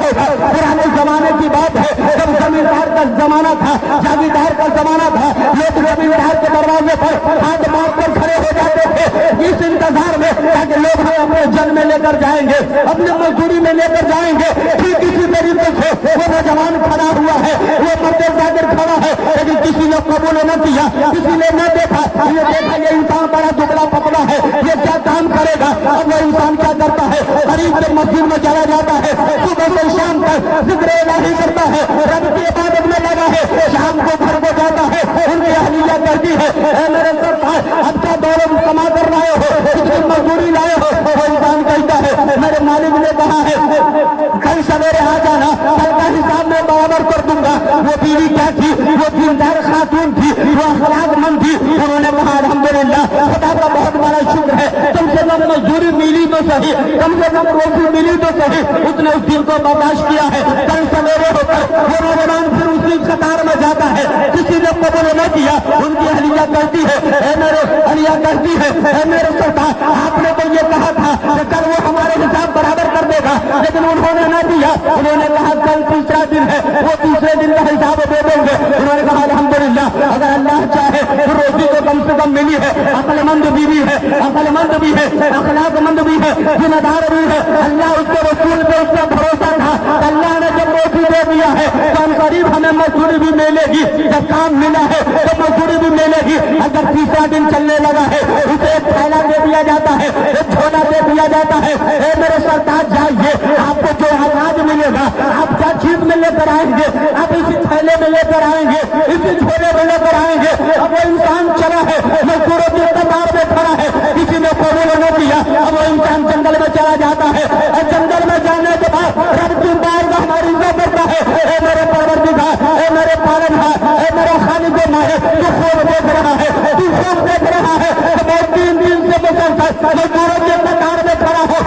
होगा। पुराने जमाने की बात है, जब जमींदार का जमाना था, जागीरदार का जमाना था, लोग जमींदार के दरवाजे पर हाथ बांध कर खड़े हो जाते थे इस इंतजार में ताकि लोग हमें अपने जन में लेकर जाएंगे, अपने मजदूरी में लेकर जाएंगे। ठीक इसी तरीके से वो नौजवान खड़ा हुआ है, वो मंदिर जाकर खड़ा है, लेकिन किसी ने कबूल न किया, किसी ने न देखा। ये देखा ये इंसान बड़ा दुबला पतला है, ये क्या काम करेगा। अब वो इंसान क्या करता है, गरीब के मस्जिद में चला जाता है, सुबह से शाम तक जिक्र इलाही करता है, रब की इबादत में लगा है, शाम को घर को जाता है, उनकी अहलिया करती है मेरे सरकार अब क्या दौर कमा कर लाए हो, कितनी मजदूरी लाए हो। वो इंसान कहता है मेरे मालिक ने कहा है कल सवेरे आ जाना, कल का हिसाब मैं बराबर कर दूंगा। वो बीवी क्या थी, वो दीनदार खातून थी, वो अखलाकमंद थी। उन्होंने कहा अल्हम्दुलिल्लाह खुदा का बहुत बड़ा शुक्र है, कम से कम मजदूरी मिली तो सही, कम से कम रोटी मिली तो सही। उसने उस दिन को बर्दाश्त किया है। कल सवेरे होकर वो नौजवान फिर उसी कतार में जाता है, किसी ने कबूल न किया। उनकी अहलिया कहती है मेरे अहलिया कहती है मेरे सरकार आपने तो ये कहा था कि कल वो हमारे हिसाब बराबर कर देगा, लेकिन उन्होंने न दिया। उन्होंने कहा कल तीसरा दिन है, वो तीसरे दिन का हिसाब दे देंगे। उन्होंने कहा अल्हम्दुलिल्लाह अगर अल्लाह चाहे तो रोटी तो कम से कम मिली है, अक्लमंद बीवी है, अक्लमंद भी है, अखलाकमंद भी है, जिम्मेदार भी है। अल्लाह उसके रसूल पे उसका भरोसा था, अल्लाह ने जब रोटी दे दिया है तो हम करीब हमें मजदूरी भी मिलेगी। जब काम मिला है तो मजदूरी भी मिलेगी। अगर तीसरा दिन चलने लगा है उसे एक थैला दे दिया जाता है, एक झोला दे दिया जाता है। मेरे सरकार जाइए, आपको जो अनाज मिलेगा आप क्या चीज में लेकर आएंगे, आप इसी थैले में लेकर आएंगे, इसी झोले में लेकर आएंगे। अब वो इंसान चला है, मजदूरों की कतार में खड़ा है, किसी ने कबूल न किया। अब वो इंसान जंगल में चला जाता है और जंगल में जाने के बाद रब की बारगाह हमारी इज्जत करता है मेरे परवरदिगार, मेरे पालनहार, मेरा खालिक मालिक, तू खूब देख रहा है, तू खूब देख रहा है। मैं 3 दिन से मुसलसल मजदूरों के कतार में खड़ा हूँ,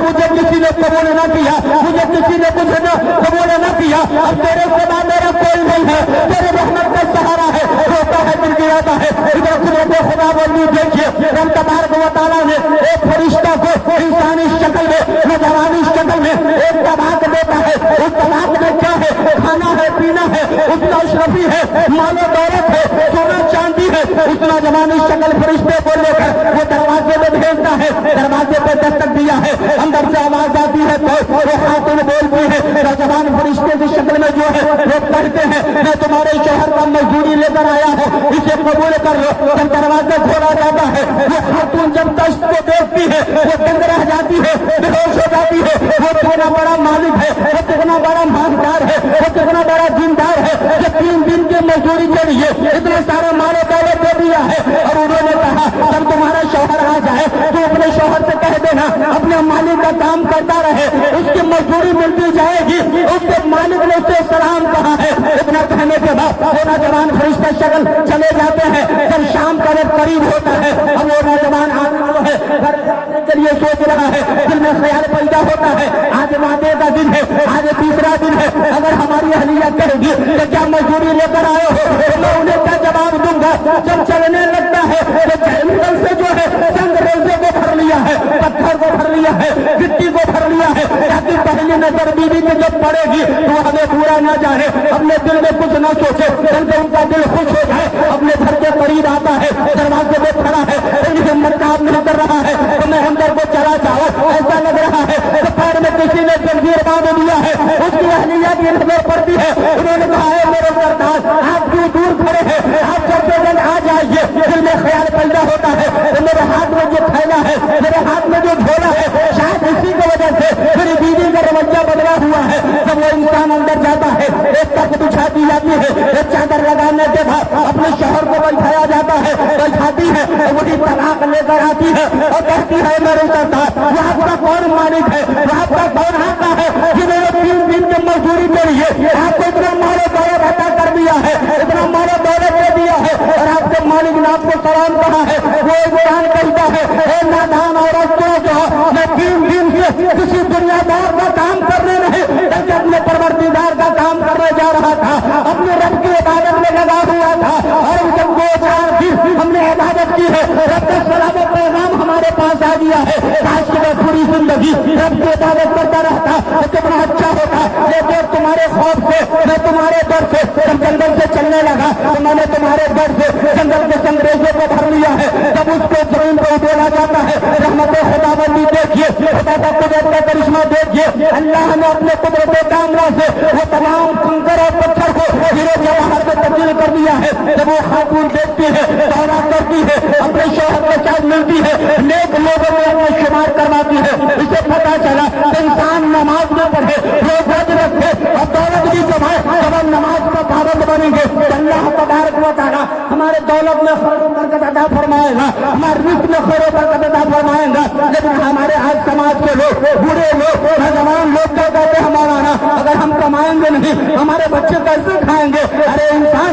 मुझे किसी ने कबूल न किया, मुझे किसी ने कुछ न कबूल न किया। अब तेरे सिवा मेरा कोई नहीं है, तेरे रहमत का सहारा है, रोता है दिल गिराता है। इधर खुदा को खुदा बोली देखिए रब तबारक व तआला ने एक फरिश्ता को इंसानी शक्ल में, नौजवानी शक्ल में एक तबाक देता है। उस तबाक में क्या है, खाना है, पीना है, उसका अशरफी है, मालो दौलत है, सोना चांदी है। उस नौजवानी शक्ल फरिश्ते को लेकर वो दरवाजे में भेजता है, दरवाजे पे दस्तक दिया है, अंदर से आवाज आती है तो वो खातून बोलती है। नौजवान फरिश्ते की शक्ल में जो है वो कहते हैं मैं तुम्हारे शहर का मजदूरी लेकर आया हूँ, इसे कबूल कर लो। जब दरवाजा खोला जाता है वो खातून जब दस्त को देखती है वो दंग रह जाती है, बेहोश हो जाती है। वो कितना बड़ा मालिक है, वो कितना बड़ा मानदार है, वो कितना बड़ा जिम्मेदार है, जो 3 दिन की मजदूरी के लिए इतना सारा मालो दौलत दे दिया है। और उन्होंने कहा जब तुम्हारा शौहर आ जाए तो अपने शौहर से कह देना अपने मालिक का काम करता रहे, उसकी मजदूरी मिलती जाएगी। उसके मालिक ने उससे सलाम कहा है। इतना कहने के बाद वो नौजवान फरिश्ता शक्ल चले जाते हैं। जब शाम का वक्त करीब होता है अब वो नौजवान आदमी है घर जाने के लिए सोच रहा है, दिल में ख्याल पैदा होता है आज वादे का दिन है, आज तीसरा दिन है, अगर हमारी अहलिया कहेगी तो क्या मजदूरी लेकर आए हो, तो मैं उन्हें क्या जवाब दूंगा। जब चलने लगता है तो जंगल से जो है संग रेजे को भर लिया है, पत्थर को भर लिया है, गिट्टी को भर लिया है, ताकि पहली नजर बीवी को जब पड़ेगी तो हमें पूरा न जाने, अपने दिल में कुछ न सोचे, बल्कि उनका दिल खुश हो जाए। अपने घर के करीब आता है, दरवाजे में खड़ा है, हिम्मत काम नहीं कर रहा है तो मैं अंदर को चला जाऊं, ऐसा लग रहा है तो पैर में किसी ने जंजीर बांध दिया है। उसकी अहलिया की नजर पड़ती है। उन्होंने कहा है मेरे सरदार आप क्यों दूर खड़े हैं, आप सबसे जल्द आ जाइए। दिल में ख्याल पैदा होता है तो मेरे हाथ में जो थैला है, मेरे हाथ में जो झोला है, शायद इसी की वजह से मेरी बीवी का रवैया बदला हुआ है। जब वो इंसान अंदर जाता है एक तख्त बिछा दी जाती है, एक चादर लगाने के बाद अपने शौहर को बैठाया जाता है, बैठाती है वही तलाक लेकर आती है और कहती है मेरे सरदार वो आपका कौन मालिक है, वो आपका कौन आता है जिन्होंने 3 दिन की मजदूरी के लिए आपको इतना मालो दौलत अता कर दिया है, इतना मालो दौलत दे दिया है और आपके मालिक ने आपको सलाम कहा है। वो इंसान कहता है नादान औरत जो मैं 3 दिन से किसी दुनियादार का काम करने नहीं बल्कि अपने परवरदिगार का काम करने जा रहा था, अपने रब की इबादत में लगा हुआ था। और जब 2-4 दिन हमने इबादत की है, रब का सलाम पैगाम हमारे पास आ गया है। काश की मैं पूरी जिंदगी रब की इबादत करता रहता तो कितना अच्छा होता। लेकिन तुम्हारे खौफ से, मैं तुम्हारे डर से जब जंगल से चलने लगा तो मैंने तुम्हारे डर से जंगल के अंग्रेजों को भर लिया है। जब उसको जमीन को उड़ेला जाता है, रहमत खुदाबंदी देखिए, खुदा का कुदरत का करिश्मा देखिए। अल्लाह ने अपने कुदरत कामना से वो तमाम कंकर और पत्थर को हीरे जवाहर में तब्दील कर दिया है। जब वो खातून देखती है, दौरा करती है, अपने शौहर के साथ मिलती है, नेक लोगों में अपना शुमार करवाती है, इसे पता चला इंसान नमाज में पढ़े, रोजा भी रखे और दौलत भी जमाए, जब हम नमाज का पाबंद बनेंगे तो अल्लाह तबारक व तआला हमारे दौलत में खैर बरकत अता फरमाएगा, हमारे रिस्क में खैर बरकत अता फरमाएगा। लेकिन हमारे आज समाज के लोग, बूढ़े लोग, नौजवान लोग क्या कहते हैं, हमारा अगर हम कमाएंगे नहीं हमारे बच्चे कैसे खाएंगे। अरे इंसान,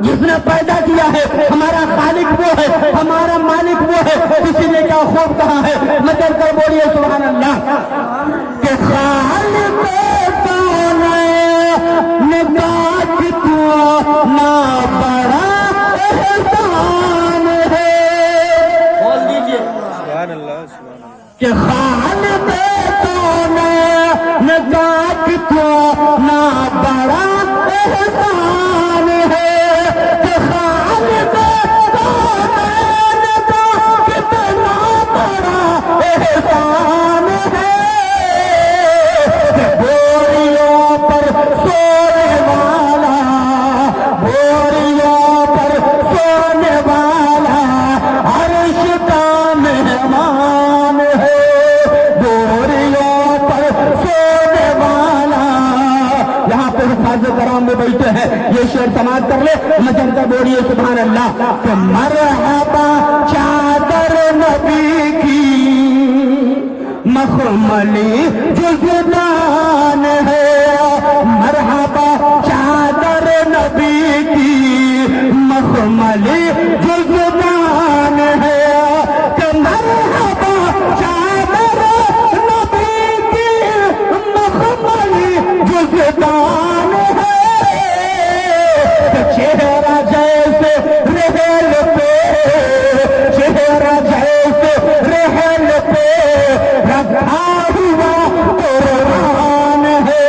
जिसने पैदा किया है हमारा खालिक वो है, हमारा मालिक वो है। किसी ने क्या खूब कहा है, मचल कर बोलिए सुभान अल्लाह के खालिक कौन ने बात को ना बड़ा एहसान है। बोल दीजिए सुभान अल्लाह, सुभान अल्लाह के खालिक कौन ने बात को ना बड़ा एहसान है। में बैठे हैं, ये शेर समाज कर ले, मजन का बोलिए सुभान अल्लाह कि मरहबा चादर नबी की मखमली जुज़दान है। मरहबा चादर नबी की मखमली जुज़दान है कि मरहबा चादर नबी की मखमली जुज़दान है। चेहरा जैसे रहल पे, चेहरा जैसे रहल पे रखा हुआ कुर्बान है।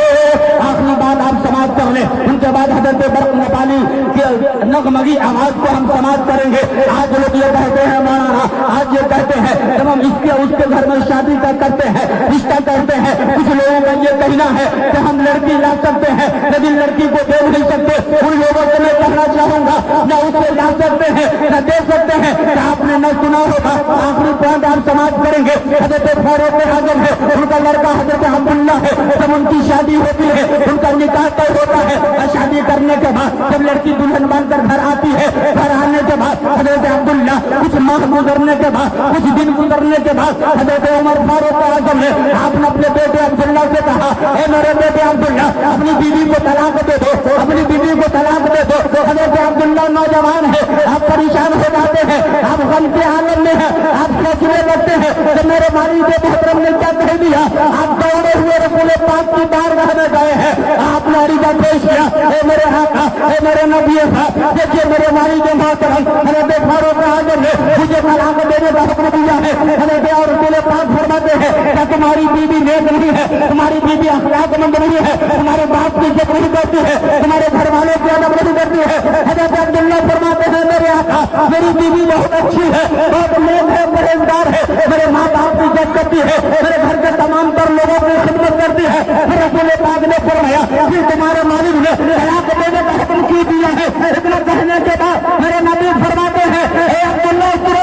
आखिरी बात आप समाप्त कर ले, उनके बाद हजरत बरक नेपाली के नगमगी आवाज को हम समाप्त करेंगे। आज लोग ये कहते हैं मौलाना, आज ये कहते हैं जब हम इसके उसके घर में शादी का करते हैं, रिश्ता करते हैं, कुछ लोगों का ये कहना है कि हम लड़की ला सकते हैं लेकिन लड़की को दे नहीं सकते। उन लोगों से मैं कहना चाहूंगा न उसे ला सकते हैं न दे सकते हैं। आपने न सुना होगा, आखिरी पॉइंट आप समाप्त करेंगे। हजरत फारूक आजम है, उनका लड़का हजरत अब्दुल्ला है। जब उनकी शादी होती है, उनका निकाह तय होता है और शादी करने के बाद जब लड़की दुल्हन बनकर घर आती है, घर आने के बाद हजरत अब्दुल्ला कुछ माह गुजरने के बाद, कुछ दिन गुजरने के बाद हजरत उमर फारूक आजम ने आपने अपने बेटे अब्दुल्ला से कहा, हे मेरे बेटे अब्दुल्ला, अपनी बीवी को तलाक दे दो, अपनी बीवी को तलाक दे दो। हजरत अब्दुल्ला नौजवान है, आप परेशान हो जाते हैं, आप गम के आलम में हैं, आप सोचने लगते हैं कि मेरे मालिक मोहतरम ने क्या कह दिया। आप दौड़े हुए रसूल पाक की बारगाह में गए हैं, आपने अरीजा पेश किया, हे मेरे आका, हे मेरे नबी साहब, देखिए मेरे मालिक मोहतरम हजरत फारूक आजम ने मुझे तलाक देने का हुक्म दिया है। हजरत और रसूल पाक फरमाते हैं क्या तुम्हारी बीवी नेक नहीं है, तुम्हारी बीवी अखलाकमंद नहीं है, तुम्हारे बाप की इज्जत नहीं करती है, तुम्हारे घर वालों की अदब नहीं करती है। हजरत अब्दुल्ला फरमाते हैं मेरे आका, मेरी बीवी बहुत अच्छी है, बहुत नेक है, परहेजगार है, मेरे माँ बाप की इज्जत करती है, मेरे घर के तमाम तर लोगों की खिदमत करती है। फिर रसूल पाक ने फरमाया फिर तुम्हारे मालिक ने तलाक देने का हुक्म क्यों दिया है। इतना कहने के बाद मेरे नबी फरमाते हैं, हे अब्दुल्ला सुनो,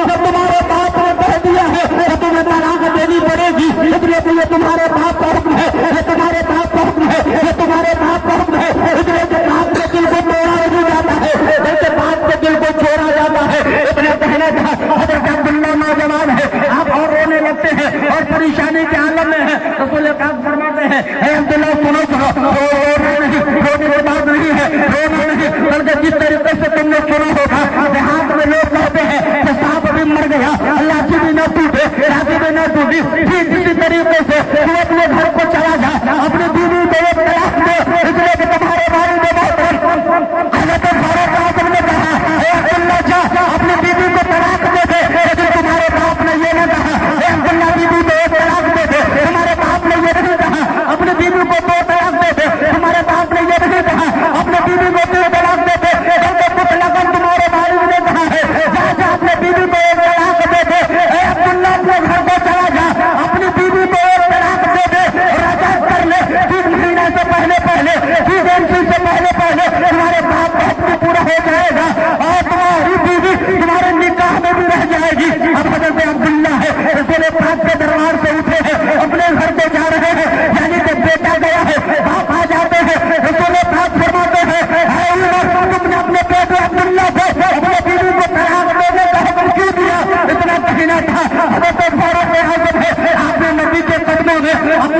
जब तुम्हारे बाप ने कह दिया है तो तुम्हें तलाक देनी पड़ेगी, इसलिए ये तुम्हारे बाप का हुक्म है, ये तुम्हारे बाप का हुक्म है, ये तुम्हारे बाप का हुक्म है। इसलिए के बाप के दिल को तोड़ा नहीं जाता है, जैसे बाप के दिल को छोड़ा जाता है। इतने कहने का हजरत अब्दुल्ला नौजवान है, आप और रोने लगते हैं और परेशानी के आलम में है। रसूल पाक फरमाते हैं, हे अब्दुल्ला सुनो, रोने की बात नहीं है, रोना नहीं, बल्कि जिस तरीके से तुमने सुना होगा देहात में लोग कहते हैं कि सांप भी मर गया, अल्लाह की भी न टूटे, राजी भी न टूटी। ठीक इसी तरीके से तू अपने घर को चला जा, अपनी बीवी को एक तलाक दे, इसलिए कि तुम्हारे बारे में बहुत हजरत फारूक आजम ने कहा, हे अब्दुल्ला जा अपने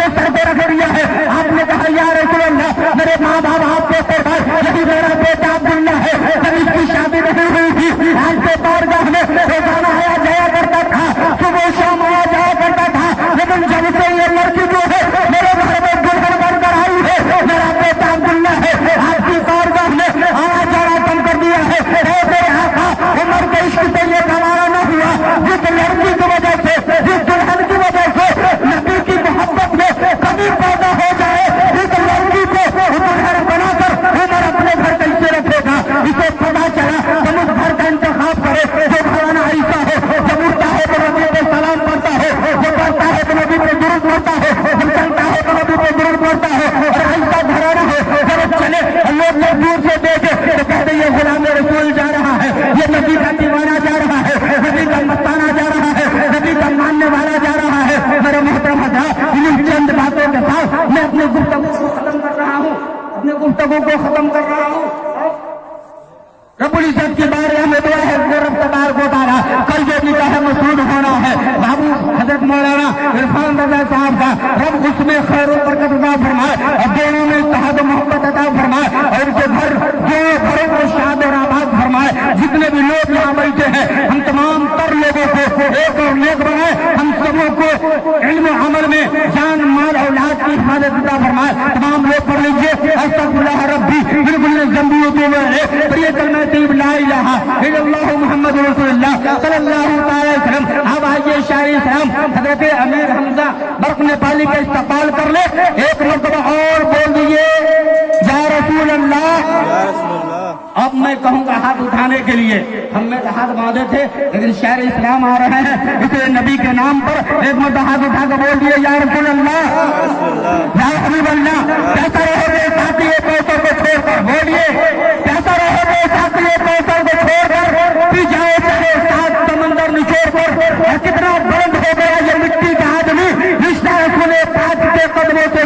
اپنے سر پہ رکھ دیا ہے. آپ نے کہا یا رسول اللہ میرے ماں باپ آپ کے قربان, یہی میرا بیٹا عبداللہ ہے, جب اس کی شادی نہیں ہوئی تھی آج کے بارگاہ میں روزانہ آیا جایا کرتا تھا, صبح شام آیا جایا کرتا تھا, لیکن جب سے یہ لڑکی جو ہے میرے گھر میں دلہن بن کر آئی ہے, میرا بیٹا عبداللہ ہے, آپ کی بارگاہ میں آنا جانا کم کر دیا ہے. میرے آقا عمر کے عشق سے یہ گوارا نہ ہوا, جس لڑکی کی وجہ سے, جس دلہن کی وجہ سے نبی کی محبت میں کمی پیدا ہو جائے, اس لڑکی کو دلہن بنا کر عمر اپنے گھر کیسے رکھے گا. اسے پتا چلا ہم اس گھر کا انتخاب کرے جو گھرانا عائشہ ہے, جب اٹھتا ہے تو نبی پہ سلام پڑھتا ہے, جب پڑھتا ہے تو نبی پہ درود پڑھتا ہے, جب چلتا ہے تو نبی پہ درود پڑھتا ہے. اور عائشہ گھرانا ہے, جب چلے لوگ دور سے دیکھے تو کہتے یہ غلام رسول جا رہا ہے, یہ نبی کا دیوانہ جا رہا ہے, نبی کا مستانہ جا رہا ہے, نبی کا ماننے والا جا رہا ہے. میرے محترم حضرات, ان چند باتوں کے ساتھ میں اپنے گفتگو کو ختم کر رہا ہوں, اپنے گفتگو کو ختم کر رہا ہوں. رب العزت کی بارے ہمیں دعا ہے کہ رب تبارک و تعالیٰ کل جو نکاح مسعود ہونا ہے بابو حضرت مولانا عرفان رضا صاحب کا, رب اس میں خیر و برکت عطا فرمائے, اور دونوں میں اتحاد و محبت عطا فرمائے, اور ان کے گھر جو گھروں کو شاد اور آباد فرمائے. جتنے بھی لوگ یہاں بیٹھے ہیں ہم تمام تر لوگوں کو ایک اور نیک بنائے, ہم سبوں کو علم و عمل میں جان مال اولاد کی حفاظت عطا فرمائے. تمام لوگ پڑھ لیجیے استغفر اللہ ربی من کل ذنب وتوب الیہ, اور یہ کلمہ طیب لا الہ الا اللہ محمد رسول اللہ صلی اللہ تعالی وسلم. اب آئیے شاعر اسلام حضرت امیر حمزہ برق نیپالی کا استقبال کر لے, ایک مرتبہ اور بول دیجیے یا رسول اللہ. اب میں کہوں گا ہاتھ اٹھانے کے لیے, ہم میں ہاتھ باندھے تھے لیکن شاعر اسلام آ رہے ہیں, اس لیے نبی کے نام پر ایک مرتبہ ہاتھ اٹھا کر بول دیے یا رسول اللہ, یا حبیب اللہ. کیسا رہو گے ساتھی کوثر کو چھوڑ کر, بولیے کیسا رہو گے ساتھی کوثر کو چھوڑ کر, پی جائے چلے سات سمندر نچوڑ کر. کتنا بلند ہو گیا یہ مٹی کا آدمی, رشتہ سنے پاک کے قدموں سے